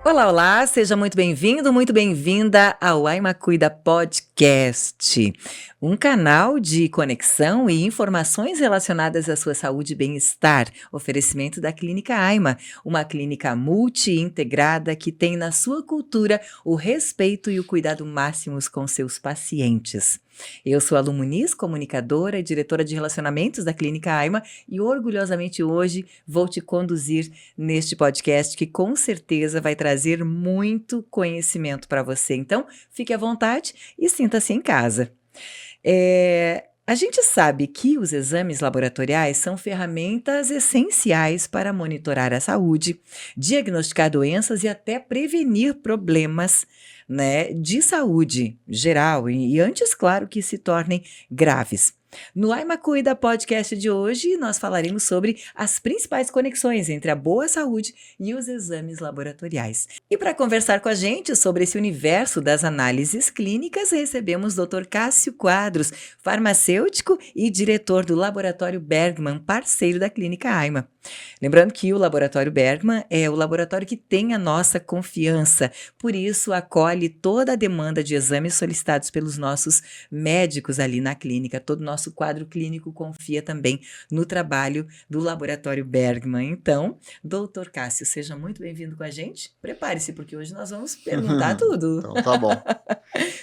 Olá, olá, seja muito bem-vindo, muito bem-vinda ao Aima Cuida Podcast, um canal de conexão e informações relacionadas à sua saúde e bem-estar, oferecimento da Clínica Aima, uma clínica multi-integrada que tem na sua cultura o respeito e o cuidado máximos com seus pacientes. Eu sou a Lu Muniz, comunicadora e diretora de relacionamentos da Clínica Aima e orgulhosamente hoje vou te conduzir neste podcast que com certeza vai trazer muito conhecimento para você. Então, fique à vontade e sinta-se em casa. A gente sabe que os exames laboratoriais são ferramentas essenciais para monitorar a saúde, diagnosticar doenças e até prevenir problemas, né, de saúde geral e antes, claro, que se tornem graves. No Aima Cuida Podcast de hoje, nós falaremos sobre as principais conexões entre a boa saúde e os exames laboratoriais. E para conversar com a gente sobre esse universo das análises clínicas, recebemos o Dr. Cássio Quadros, farmacêutico e diretor do Laboratório Bergman, parceiro da Clínica Aima. Lembrando que o Laboratório Bergman é o laboratório que tem a nossa confiança, por isso acolhe toda a demanda de exames solicitados pelos nossos médicos ali na clínica. Todo o nosso quadro clínico confia também no trabalho do Laboratório Bergman. Então, doutor Cássio, seja muito bem-vindo com a gente. Prepare-se, porque hoje nós vamos perguntar tudo. Então, tá bom.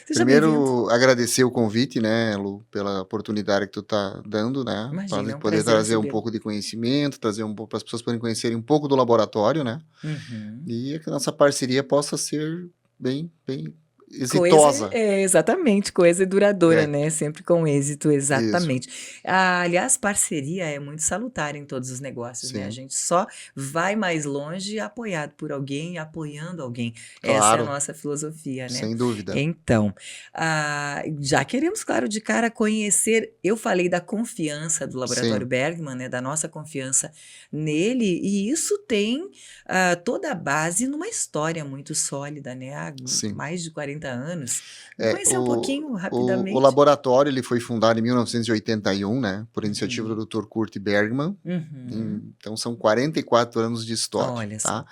Primeiro, agradecer o convite, né, Lu, pela oportunidade que tu tá dando, né? Imagina, para poder trazer um pouco de conhecimento, trazer um pouco para as pessoas poderem conhecerem um pouco do laboratório, né? E que a nossa parceria possa ser bem exitosa. Exatamente, coisa duradoura, né? Sempre com êxito, exatamente. Aliás, parceria é muito salutar em todos os negócios, né? A gente só vai mais longe apoiado por alguém, apoiando alguém. Claro. Essa é a nossa filosofia, né? Sem dúvida. Então, já queremos, claro, de cara conhecer, eu falei da confiança do Laboratório Bergman, né? Da nossa confiança nele, e isso tem toda a base numa história muito sólida, né? Há mais de 40 anos. Conhecer um pouquinho rapidamente. O laboratório ele foi fundado em 1981, né, por iniciativa do Dr. Kurt Bergman. Então são 44 anos de história. Olha só. Tá?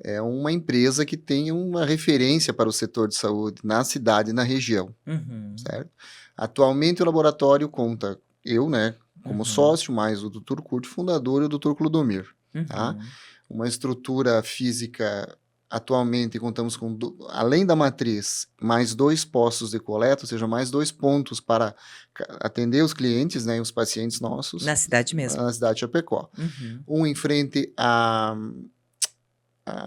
É uma empresa que tem uma referência para o setor de saúde na cidade e na região. Certo? Atualmente o laboratório conta eu, né, como sócio, mais o Dr. Kurt, fundador, e o Dr. Clodomir. Tá? Uma estrutura física. Atualmente contamos com, além da matriz, mais 2 postos de coleta, ou seja, mais 2 pontos para atender os clientes, né, os pacientes nossos. Na cidade mesmo. Na cidade de Chapecó. Um em frente à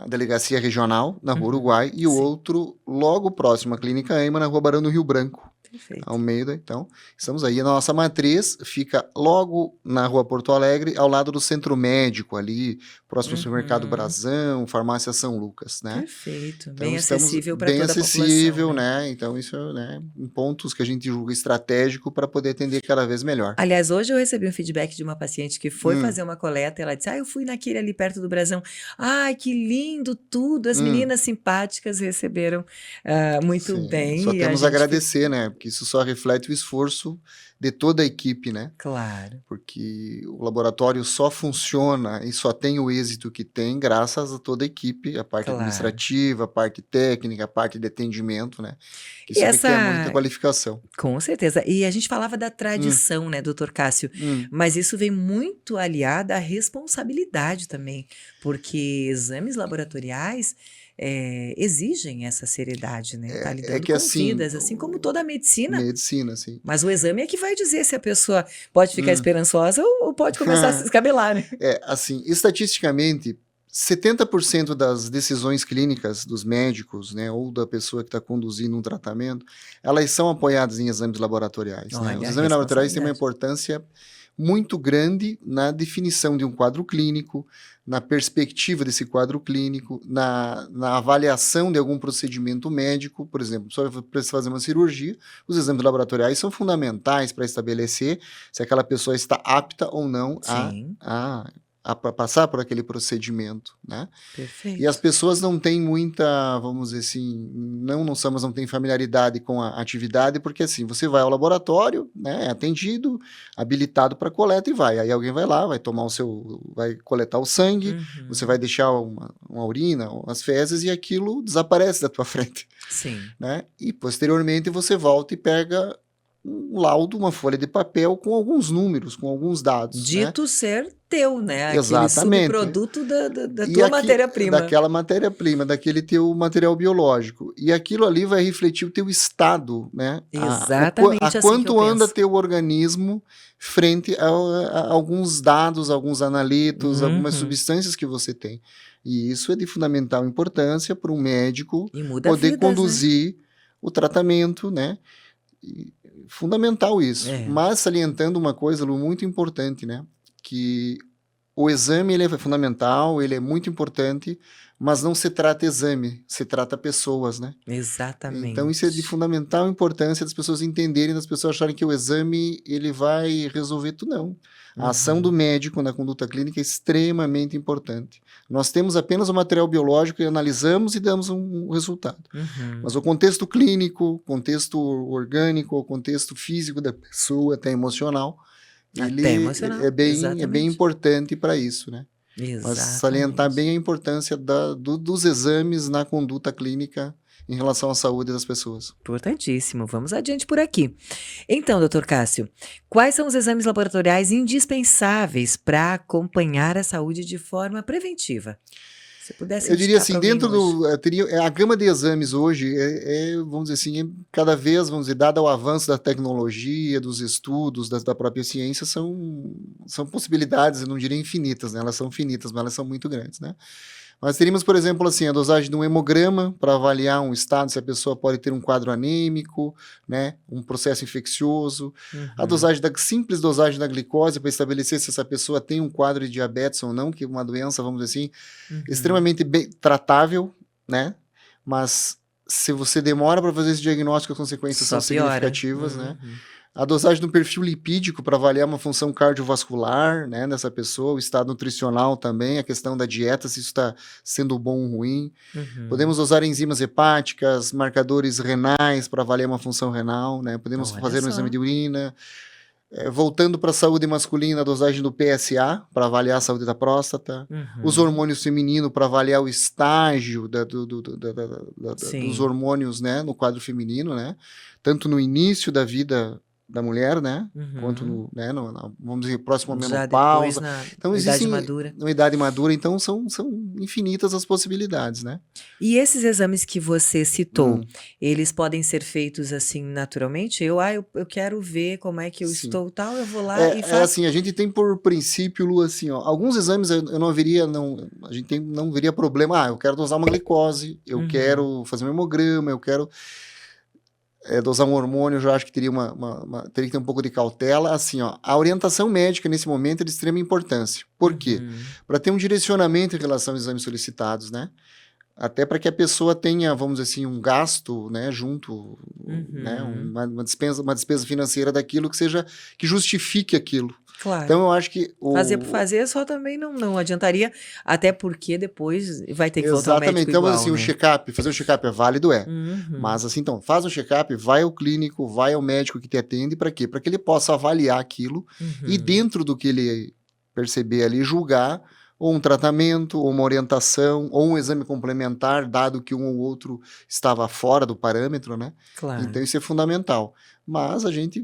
delegacia regional, na Rua Uruguai, e o outro logo próximo à Clínica Aima, na Rua Barão do Rio Branco. Perfeito. Almeida, então, estamos aí. A nossa matriz fica logo na Rua Porto Alegre, ao lado do Centro Médico, ali, próximo ao supermercado Brasão, Farmácia São Lucas, né? Perfeito, então, bem acessível para toda a população. Bem acessível, né? Então, isso é, né, em pontos que a gente julga estratégico para poder atender cada vez melhor. Aliás, hoje eu recebi um feedback de uma paciente que foi fazer uma coleta e ela disse, eu fui naquele ali perto do Brasão. Ai, que lindo tudo, as meninas simpáticas receberam muito bem. Só temos a agradecer, né? Porque isso só reflete o esforço de toda a equipe, né? Claro. Porque o laboratório só funciona e só tem o êxito que tem graças a toda a equipe, a parte administrativa, a parte técnica, a parte de atendimento, né? Isso requer muita qualificação. Com certeza. E a gente falava da tradição, né, doutor Cássio? Mas isso vem muito aliado à responsabilidade também, porque exames laboratoriais exigem essa seriedade, né? Tá lidando com vidas, assim como toda a medicina. Medicina, sim. Mas o exame é que vai dizer se a pessoa pode ficar esperançosa ou pode começar a se escabelar, né? Assim, estatisticamente, 70% das decisões clínicas dos médicos, né, ou da pessoa que está conduzindo um tratamento, elas são apoiadas em exames laboratoriais. Né? Os exames laboratoriais têm uma importância muito grande na definição de um quadro clínico, na perspectiva desse quadro clínico, na avaliação de algum procedimento médico. Por exemplo, só precisa fazer uma cirurgia, os exames laboratoriais são fundamentais para estabelecer se aquela pessoa está apta ou não a passar por aquele procedimento, né? Perfeito. E as pessoas não têm muita, vamos dizer assim, não têm familiaridade com a atividade, porque assim, você vai ao laboratório, né, é atendido, habilitado para coleta e vai. Aí alguém vai lá, vai vai coletar o sangue, você vai deixar uma urina, umas fezes e aquilo desaparece da tua frente. Sim. Né? E posteriormente você volta e pega um laudo, uma folha de papel com alguns números, com alguns dados. Dito, né? Ser teu, né? Exatamente. Aquele subproduto da tua matéria-prima. Daquela matéria-prima, daquele teu material biológico. E aquilo ali vai refletir o teu estado, né? Exatamente a assim quanto que eu anda penso. teu organismo frente a alguns dados, alguns analitos, algumas substâncias que você tem. E isso é de fundamental importância para um médico poder vidas, conduzir, né, o tratamento, né? Fundamental isso. Mas salientando uma coisa, Lu, muito importante, né? Que o exame ele é fundamental, ele é muito importante, mas não se trata exame, se trata pessoas, né? Exatamente. Então isso é de fundamental importância das pessoas entenderem, das pessoas acharem que o exame ele vai resolver tudo, não. A ação do médico na conduta clínica é extremamente importante. Nós temos apenas o material biológico e analisamos e damos um resultado. Mas o contexto clínico, contexto orgânico, o contexto físico da pessoa, até emocional, é bem importante para isso, né? Exatamente. Mas salientar bem a importância dos exames na conduta clínica em relação à saúde das pessoas. Importantíssimo. Vamos adiante por aqui. Então, doutor Cássio, quais são os exames laboratoriais indispensáveis para acompanhar a saúde de forma preventiva? Se pudesse eu diria assim, dentro a gama de exames hoje vamos dizer assim, cada vez, vamos dizer, dado o avanço da tecnologia, dos estudos, da própria ciência, são possibilidades, eu não diria infinitas, né? Elas são finitas, mas elas são muito grandes, né? Nós teríamos, por exemplo, assim, a dosagem de um hemograma para avaliar um estado, se a pessoa pode ter um quadro anêmico, né, um processo infeccioso. A simples dosagem da glicose para estabelecer se essa pessoa tem um quadro de diabetes ou não, que é uma doença, vamos dizer assim, extremamente bem tratável, né? Mas se você demora para fazer esse diagnóstico, as consequências são significativas, né? A dosagem do perfil lipídico para avaliar uma função cardiovascular, né, dessa pessoa, o estado nutricional também, a questão da dieta, se isso está sendo bom ou ruim. Podemos usar enzimas hepáticas, marcadores renais para avaliar uma função renal, né? Podemos fazer um exame de urina. Voltando para a saúde masculina, a dosagem do PSA para avaliar a saúde da próstata. Os hormônios femininos para avaliar o estágio dos hormônios, né, no quadro feminino, né? Tanto no início da vida da mulher, né? Quanto vamos dizer, próximo à menopausa. Então, idade madura. Na idade madura, então são infinitas as possibilidades, né? E esses exames que você citou, eles podem ser feitos assim naturalmente? Eu quero ver como é que eu estou, tal, eu vou lá e faço. Assim, a gente tem por princípio, Lu, assim, ó, alguns exames a gente não veria problema. Eu quero dosar uma glicose, eu quero fazer um hemograma, eu quero dosar um hormônio, eu já acho que teria teria que ter um pouco de cautela. Assim, ó, a orientação médica nesse momento é de extrema importância. Por quê? Para ter um direcionamento em relação aos exames solicitados, né? Até para que a pessoa tenha, vamos dizer assim, um gasto, né, junto, né, uma despesa financeira daquilo que justifique aquilo. Claro. Então eu acho que fazer por fazer só também não adiantaria, até porque depois vai ter que voltar ao médico então, igual, assim, né? fazer um check-up é válido, mas assim, então, faz um check-up, vai ao clínico, vai ao médico que te atende, para quê? Para que ele possa avaliar aquilo e dentro do que ele perceber ali, julgar ou um tratamento, ou uma orientação, ou um exame complementar, dado que um ou outro estava fora do parâmetro, né? Claro. Então isso é fundamental. Mas a gente,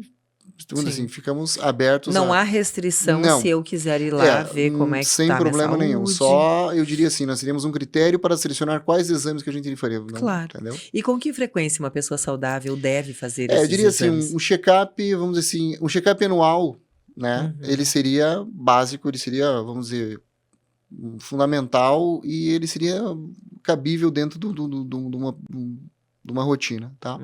assim, ficamos abertos. Não há restrição se eu quiser ir lá ver como é que está a minha saúde. Sem problema nenhum. Só, eu diria assim, nós teríamos um critério para selecionar quais exames que a gente faria. Claro. Entendeu? E com que frequência uma pessoa saudável deve fazer esses eu diria exames? assim, um check-up, vamos dizer assim, um check-up anual, né? Ele seria básico, ele seria, vamos dizer, fundamental e ele seria cabível dentro de uma rotina, tá?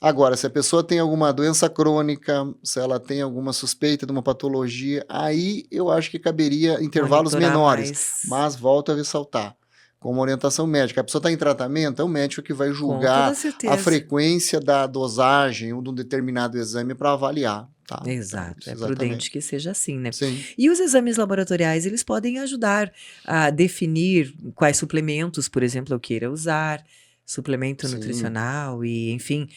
Agora, se a pessoa tem alguma doença crônica, se ela tem alguma suspeita de uma patologia, aí eu acho que caberia intervalos menores. Mas volto a ressaltar, com uma orientação médica. A pessoa está em tratamento, é o médico que vai julgar a frequência da dosagem ou de um determinado exame para avaliar. tá? Exato, Então, é exatamente. prudente que seja assim, né? Sim. E os exames laboratoriais, eles podem ajudar a definir quais suplementos, por exemplo, eu queira usar, suplemento Sim. nutricional e, enfim,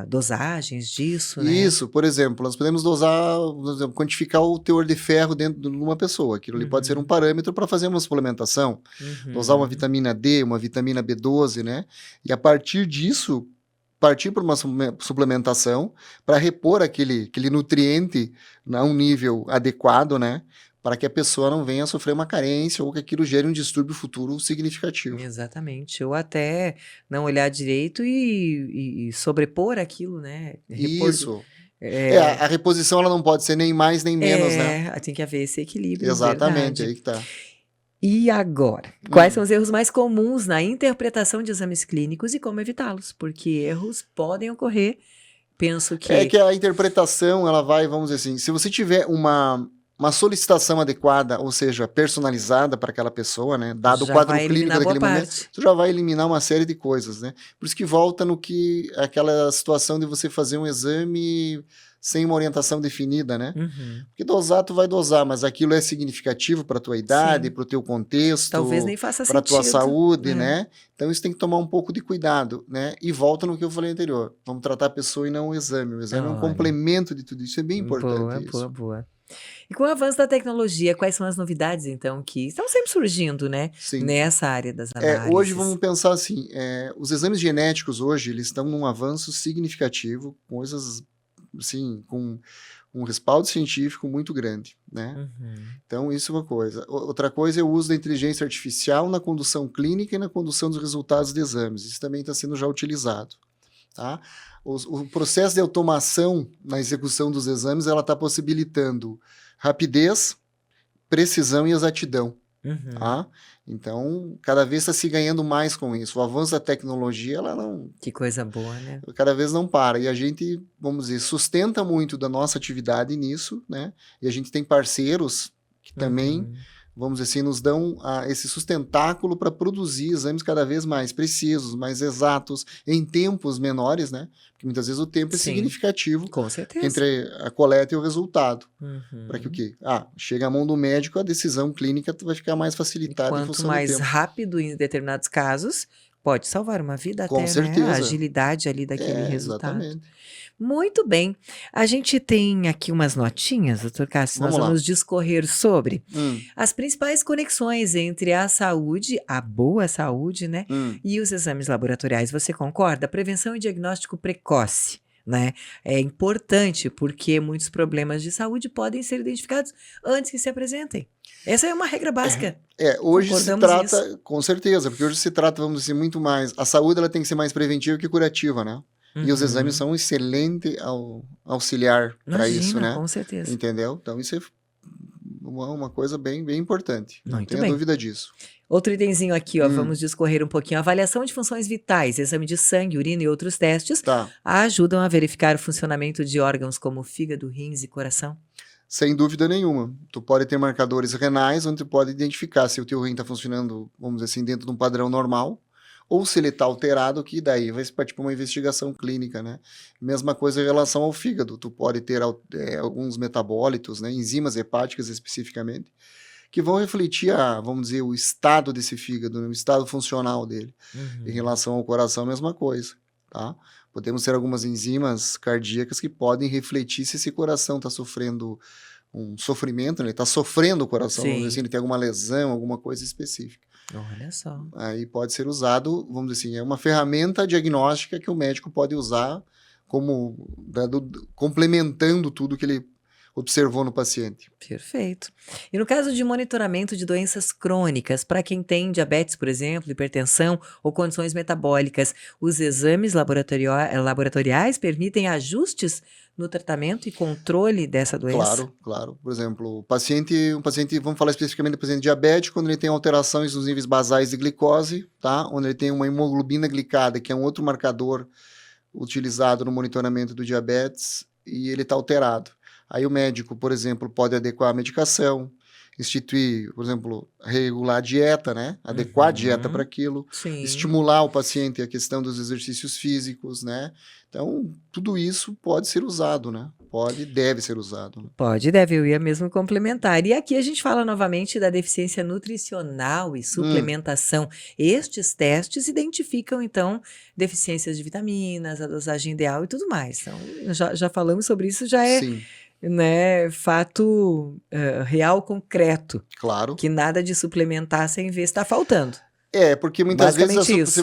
dosagens disso, né? Isso, por exemplo, nós podemos dosar, por exemplo, quantificar o teor de ferro dentro de uma pessoa. Aquilo ali pode ser um parâmetro para fazer uma suplementação. Dosar uma vitamina D, uma vitamina B12, né? E a partir disso, partir para uma suplementação para repor aquele nutriente a um nível adequado, né? Para que a pessoa não venha a sofrer uma carência ou que aquilo gere um distúrbio futuro significativo. Exatamente. Ou até não olhar direito e sobrepor aquilo, né? Isso. A reposição ela não pode ser nem mais nem menos, né? Tem que haver esse equilíbrio, Exatamente, verdade. aí que tá. E agora, quais são os erros mais comuns na interpretação de exames clínicos e como evitá-los? Porque erros podem ocorrer, penso que... É que a interpretação, ela vai, vamos dizer assim, se você tiver uma solicitação adequada, ou seja, personalizada para aquela pessoa, né, dado o quadro clínico daquele momento, você já vai eliminar uma série de coisas, né? Por isso que volta no que aquela situação de você fazer um exame sem uma orientação definida, né? Porque dosar, tu vai dosar, mas aquilo é significativo para a tua idade, para o teu contexto, talvez nem faça para a tua sentido. saúde, né? Então isso tem que tomar um pouco de cuidado, né? E volta no que eu falei anterior. Vamos tratar a pessoa e não o exame. O exame é um complemento de tudo isso. É bem importante isso. Boa. E com o avanço da tecnologia, quais são as novidades, então, que estão sempre surgindo, né? Sim. Nessa área das análises? Hoje vamos pensar assim, os exames genéticos hoje, eles estão num avanço significativo, coisas assim, com um respaldo científico muito grande, né? Então, isso é uma coisa. Outra coisa é o uso da inteligência artificial na condução clínica e na condução dos resultados de exames. Isso também está sendo já utilizado, tá? O processo de automação na execução dos exames, ela está possibilitando rapidez, precisão e exatidão, tá? Então, cada vez está se ganhando mais com isso. O avanço da tecnologia, ela não... Que coisa boa, né? Cada vez não para. E a gente, vamos dizer, sustenta muito da nossa atividade nisso, né? E a gente tem parceiros que também, vamos dizer assim, nos dão esse sustentáculo para produzir exames cada vez mais precisos, mais exatos, em tempos menores, né? Porque muitas vezes o tempo é significativo. Com certeza. Entre a coleta e o resultado. Para que o quê? Chega à mão do médico, a decisão clínica vai ficar mais facilitada em função do tempo. Quanto mais rápido em determinados casos, pode salvar uma vida Com até, certeza. né? A agilidade ali daquele resultado. Exatamente. Muito bem. A gente tem aqui umas notinhas, doutor Cássio, nós vamos discorrer sobre as principais conexões entre a saúde, a boa saúde, né? E os exames laboratoriais. Você concorda? Prevenção e diagnóstico precoce, né? É importante porque muitos problemas de saúde podem ser identificados antes que se apresentem. Essa é uma regra básica. Hoje se trata, com certeza, porque hoje se trata, vamos dizer, muito mais, a saúde ela tem que ser mais preventiva que curativa, né? E os exames são um excelente auxiliar para isso, né? Com certeza. Entendeu? Então isso é uma coisa bem, bem importante. Não tenha dúvida disso. Outro itemzinho aqui, ó, vamos discorrer um pouquinho. Avaliação de funções vitais, exame de sangue, urina e outros testes ajudam a verificar o funcionamento de órgãos como fígado, rins e coração? Sem dúvida nenhuma. Tu pode ter marcadores renais, onde tu pode identificar se o teu rim está funcionando, vamos dizer assim, dentro de um padrão normal, ou se ele está alterado, que daí vai partir para uma investigação clínica, né? Mesma coisa em relação ao fígado. Tu pode ter alguns metabólitos, né, enzimas hepáticas especificamente, que vão refletir, vamos dizer, o estado desse fígado, né, o estado funcional dele. Em relação ao coração, a mesma coisa, tá? Podemos ter algumas enzimas cardíacas que podem refletir se esse coração está sofrendo um sofrimento, né? Ele está sofrendo o coração, vamos dizer assim, ele tem alguma lesão, alguma coisa específica. Olha só. Aí pode ser usado, vamos dizer assim, é uma ferramenta diagnóstica que o médico pode usar como complementando tudo que ele observou no paciente. Perfeito. E no caso de monitoramento de doenças crônicas, para quem tem diabetes, por exemplo, hipertensão ou condições metabólicas, os exames laboratoriais permitem ajustes no tratamento e controle dessa doença? Claro. Por exemplo, um paciente, vamos falar especificamente do paciente diabético, quando ele tem alterações nos níveis basais de glicose, tá? Onde ele tem uma hemoglobina glicada, que é um outro marcador utilizado no monitoramento do diabetes, e ele está alterado. Aí o médico, por exemplo, pode adequar a medicação, instituir, por exemplo, regular a dieta, né? Adequar a dieta para aquilo, estimular o paciente a questão dos exercícios físicos, né? Então, tudo isso pode ser usado, né? Pode e deve ser usado. Né? Pode e deve, eu ia mesmo complementar. E aqui a gente fala novamente da deficiência nutricional e suplementação. Estes testes identificam, então, deficiências de vitaminas, a dosagem ideal e tudo mais. Então, já falamos sobre isso, já é... Sim. Né, fato real, concreto. Claro. Que nada de suplementar sem ver se está faltando. Porque muitas vezes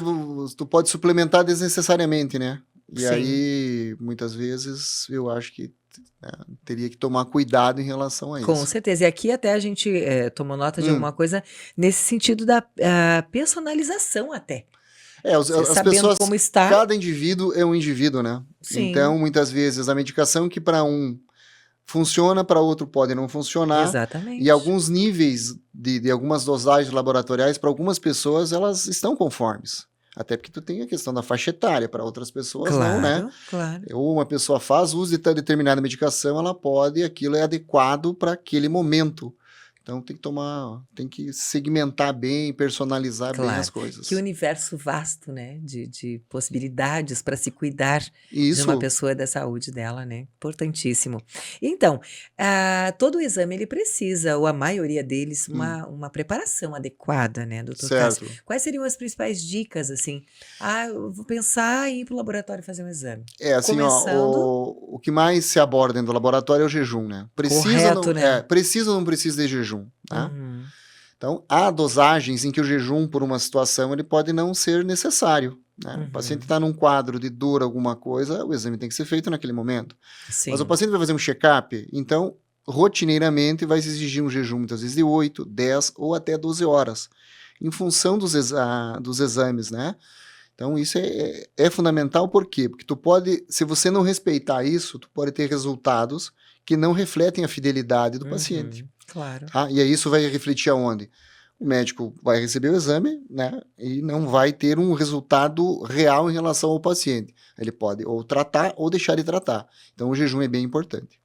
tu pode suplementar desnecessariamente, né? E aí, muitas vezes, eu acho que teria que tomar cuidado em relação a isso. Com certeza. E aqui até a gente tomou nota de alguma coisa nesse sentido da personalização até. As pessoas, como está. Cada indivíduo é um indivíduo, né? Sim. Então, muitas vezes, a medicação que para um funciona, para outro pode não funcionar. Exatamente. E alguns níveis de algumas dosagens laboratoriais, para algumas pessoas, elas estão conformes. Até porque tu tem a questão da faixa etária, para outras pessoas não, né? Claro. Ou uma pessoa faz uso de determinada medicação, ela pode, aquilo é adequado para aquele momento. Então tem que segmentar bem, personalizar bem as coisas. Que universo vasto, né, de possibilidades para se cuidar de uma pessoa da saúde dela, né? Importantíssimo. Então, todo o exame ele precisa, ou a maioria deles, uma preparação adequada, né, doutor Cássio? Quais seriam as principais dicas, assim? Eu vou pensar em ir para o laboratório fazer um exame. O que mais se aborda dentro do laboratório é o jejum, né? Correto, né? Precisa ou não precisa de jejum? Tá? Então, há dosagens em que o jejum, por uma situação, ele pode não ser necessário. Né? O paciente está num quadro de dor, alguma coisa, o exame tem que ser feito naquele momento. Sim. Mas o paciente vai fazer um check-up, então, rotineiramente, vai se exigir um jejum, muitas vezes, de 8, 10 ou até 12 horas, em função dos exames, né? Então, isso é fundamental, por quê? Porque tu pode, se você não respeitar isso, tu pode ter resultados que não refletem a fidelidade do paciente. Claro. Tá? E aí isso vai refletir aonde? O médico vai receber o exame, né? E não vai ter um resultado real em relação ao paciente. Ele pode ou tratar ou deixar de tratar. Então o jejum é bem importante.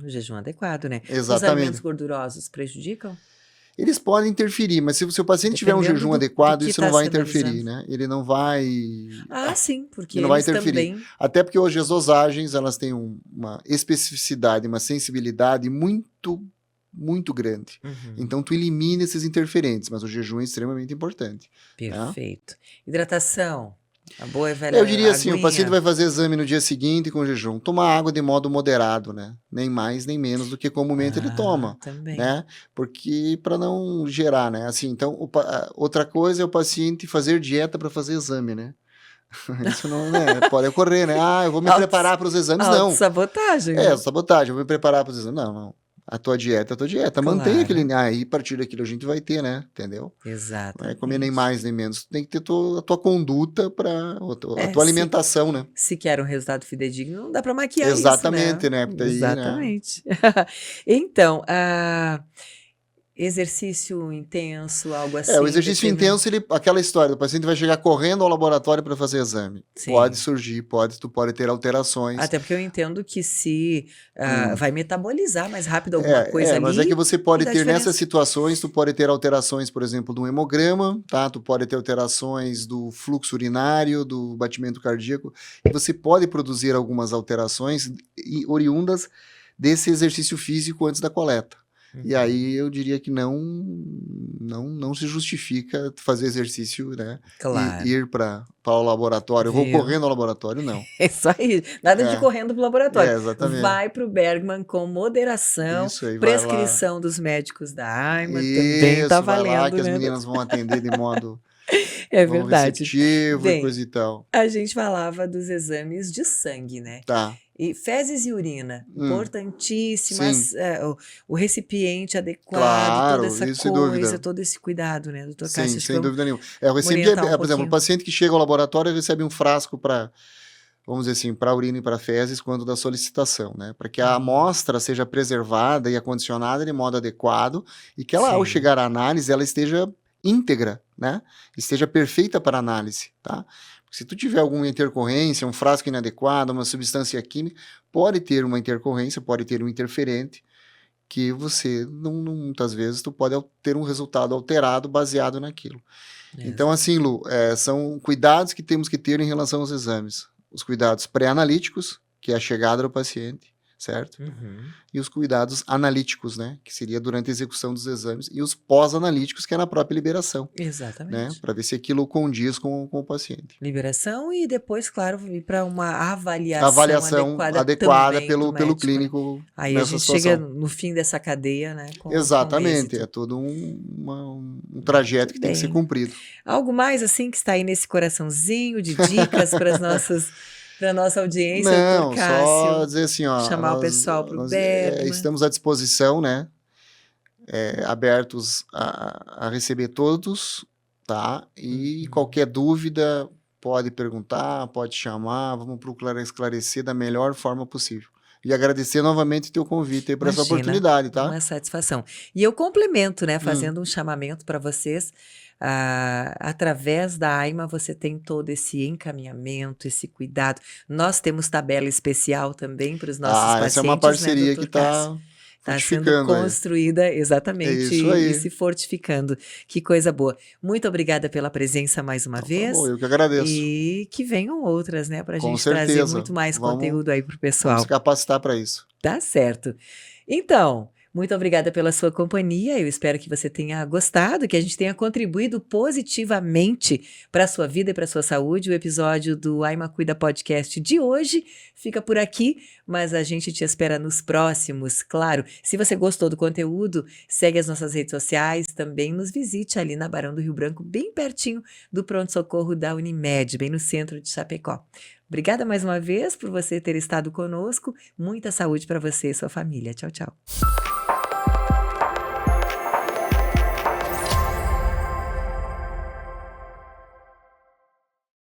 O jejum adequado, né? Exatamente. Os alimentos gordurosos prejudicam? Eles podem interferir, mas se o seu paciente tiver um jejum adequado, isso não vai interferir, né? Ele não vai... sim, porque ele não vai interferir. Também... Até porque hoje as dosagens, elas têm uma especificidade, uma sensibilidade muito grande. Então, tu elimina esses interferentes, mas o jejum é extremamente importante. Perfeito. Tá? Hidratação. A boa e velha Eu diria assim, aguinha. O paciente vai fazer exame no dia seguinte com jejum. Tomar água de modo moderado, né? Nem mais, nem menos do que comumente ele toma. Também. Né? Porque para não gerar, né? Assim, então, outra coisa é o paciente fazer dieta para fazer exame, né? Isso não, né? Pode ocorrer, né? Eu vou me preparar para os exames, não. Sabotagem. Sabotagem. Eu vou me preparar para os exames. Não. A tua dieta é a tua dieta. Claro. Mantém aquele... Aí, a partir daquilo, a gente vai ter, né? Entendeu? Exato. Não é comer nem mais, nem menos. Tu tem que ter a tua conduta para a tua alimentação, né? Se quer um resultado fidedigno, não dá para maquiar Exatamente, isso, né? Daí, exatamente. Né? Então, exercício intenso, algo assim. O exercício intenso, aquela história, o paciente vai chegar correndo ao laboratório para fazer exame. Sim. Pode surgir, tu pode ter alterações. Até porque eu entendo que se vai metabolizar mais rápido alguma coisa ali. Mas é que você pode ter nessas situações, tu pode ter alterações, por exemplo, do hemograma, tá? Tu pode ter alterações do fluxo urinário, do batimento cardíaco, e você pode produzir algumas alterações oriundas desse exercício físico antes da coleta. E aí eu diria que não se justifica fazer exercício, né? Claro. E ir para o laboratório. Eu vou correndo ao laboratório, não. É isso aí. Nada de correndo para o laboratório. Exatamente. Vai para o Bergman com moderação. Isso aí, prescrição dos médicos da AIMA. Também está valendo. Vai lá que as meninas vão atender de modo... É verdade. Receptivo e coisa e tal. A gente falava dos exames de sangue, né? Tá. E fezes e urina, importantíssimas, o recipiente adequado, toda essa coisa, todo esse cuidado, né, doutor Cássio? Sim, sem dúvida nenhuma. O recipiente, por exemplo, o paciente que chega ao laboratório recebe um frasco para, vamos dizer assim, para urina e para fezes quando da solicitação, né? Para que a amostra seja preservada e acondicionada de modo adequado e que ela, ao chegar à análise, ela esteja íntegra, né? Esteja perfeita para análise, tá? Se tu tiver alguma intercorrência, um frasco inadequado, uma substância química, pode ter uma intercorrência, pode ter um interferente, que você, muitas vezes, tu pode ter um resultado alterado baseado naquilo. Então, assim, Lu, são cuidados que temos que ter em relação aos exames. Os cuidados pré-analíticos, que é a chegada do paciente, certo? E os cuidados analíticos, né? Que seria durante a execução dos exames. E os pós-analíticos, que é na própria liberação. Exatamente. Né? Para ver se aquilo condiz com o paciente. Liberação e depois, claro, ir para uma avaliação adequada pelo clínico. Né? Aí a gente chega no fim dessa cadeia, né? Exatamente, é todo um trajeto que tem que ser cumprido. Algo mais assim que está aí nesse coraçãozinho de dicas para as nossas... para nossa audiência, Não, Cássio, só dizer assim, ó, chamar o pessoal para o Bergman. Estamos à disposição, né? Abertos a receber todos, tá? E qualquer dúvida pode perguntar, pode chamar, vamos procurar esclarecer da melhor forma possível. E agradecer novamente o teu convite aí para essa oportunidade, tá? Uma satisfação. E eu complemento, né, fazendo um chamamento para vocês. Através da AIMA você tem todo esse encaminhamento, esse cuidado. Nós temos tabela especial também para os nossos pacientes. Essa é uma parceria, né, que está sendo construída, exatamente, e se fortificando. Que coisa boa. Muito obrigada pela presença mais uma vez. Tá bom, eu que agradeço. E que venham outras, né, para a gente trazer muito mais conteúdo aí para o pessoal. Vamos capacitar para isso. Tá certo. Então, muito obrigada pela sua companhia, eu espero que você tenha gostado, que a gente tenha contribuído positivamente para a sua vida e para a sua saúde. O episódio do AIMA Cuida Podcast de hoje fica por aqui, mas a gente te espera nos próximos, claro. Se você gostou do conteúdo, segue as nossas redes sociais, também nos visite ali na Barão do Rio Branco, bem pertinho do pronto-socorro da Unimed, bem no centro de Chapecó. Obrigada mais uma vez por você ter estado conosco, muita saúde para você e sua família. Tchau, tchau.